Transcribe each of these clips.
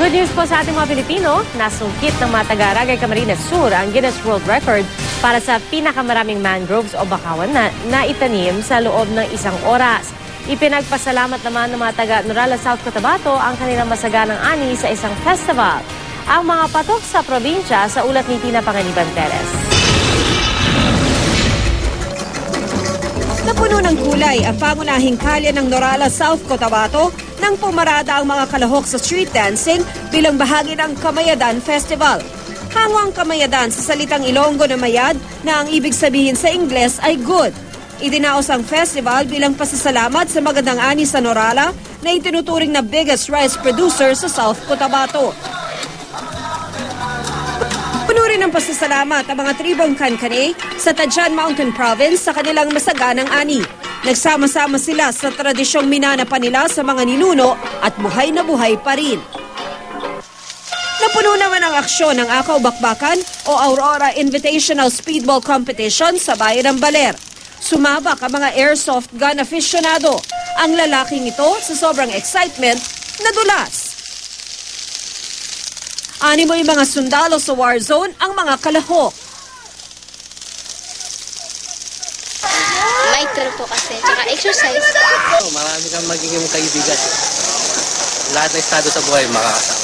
Good news po sa ating mga Pilipino, nasungkit ng mga taga-Aragay Camarines Sur ang Guinness World Record para sa pinakamaraming mangroves o bakawan na itanim sa loob ng isang oras. Ipinagpasalamat naman ng mga taga-Norala, South Cotabato ang kanilang masaganang ani sa isang festival. Ang mga patok sa probinsya sa ulat ni Tina Panganiban Perez. Napuno ng kulay ang pangunahing kalye ng Norala, South Cotabato nang pumarada ang mga kalahok sa street dancing bilang bahagi ng Kamayadan Festival. Hangwang Kamayadan sa salitang Ilonggo na mayad na ang ibig sabihin sa Ingles ay good. Idinaos ang festival bilang pasasalamat sa magandang ani sa Norala na itinuturing na biggest rice producer sa South Cotabato. Puno rin ng pasasalamat ang mga tribong Kankane sa Tajan Mountain Province sa kanilang masaganang ani. Nagsama-sama sila sa tradisyong minanapan nila sa mga ninuno at buhay na buhay pa rin. Napuno naman ang aksyon ng Akaw Bakbakan o Aurora Invitational Speedball Competition sa bayan ng Baler. Sumabak ang mga airsoft gun aficionado. Ang lalaking ito sa sobrang excitement nadulas. Animo yung mga sundalo sa war zone ang mga kalahok. Maitro po kasi, tsaka exercise. Marami kang magiging kaibigan. Lahat ng estado sa buhay makakasama.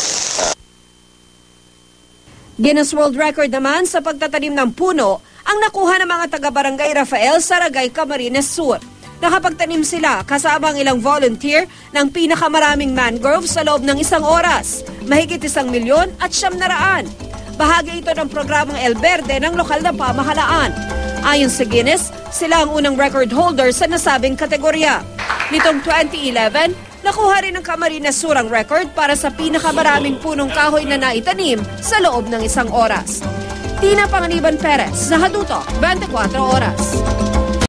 Guinness World Record naman sa pagtatanim ng puno ang nakuha ng mga taga-Barangay Rafael sa Aragay Camarines Sur. Nakapagtanim sila kasama ang ilang volunteer ng pinakamaraming mangrove sa loob ng isang oras. Mahigit 1,000,000 at 900. Bahagi ito ng programang El Verde ng lokal na pamahalaan. Ayon sa Guinness, sila ang unang record holder sa nasabing kategorya. Nitong 2011, nakuha rin ng Camarines Sur ang record para sa pinakamaraming punong kahoy na naitanim sa loob ng isang oras. Tina Panganiban Perez, Zahaduto, 24 Oras.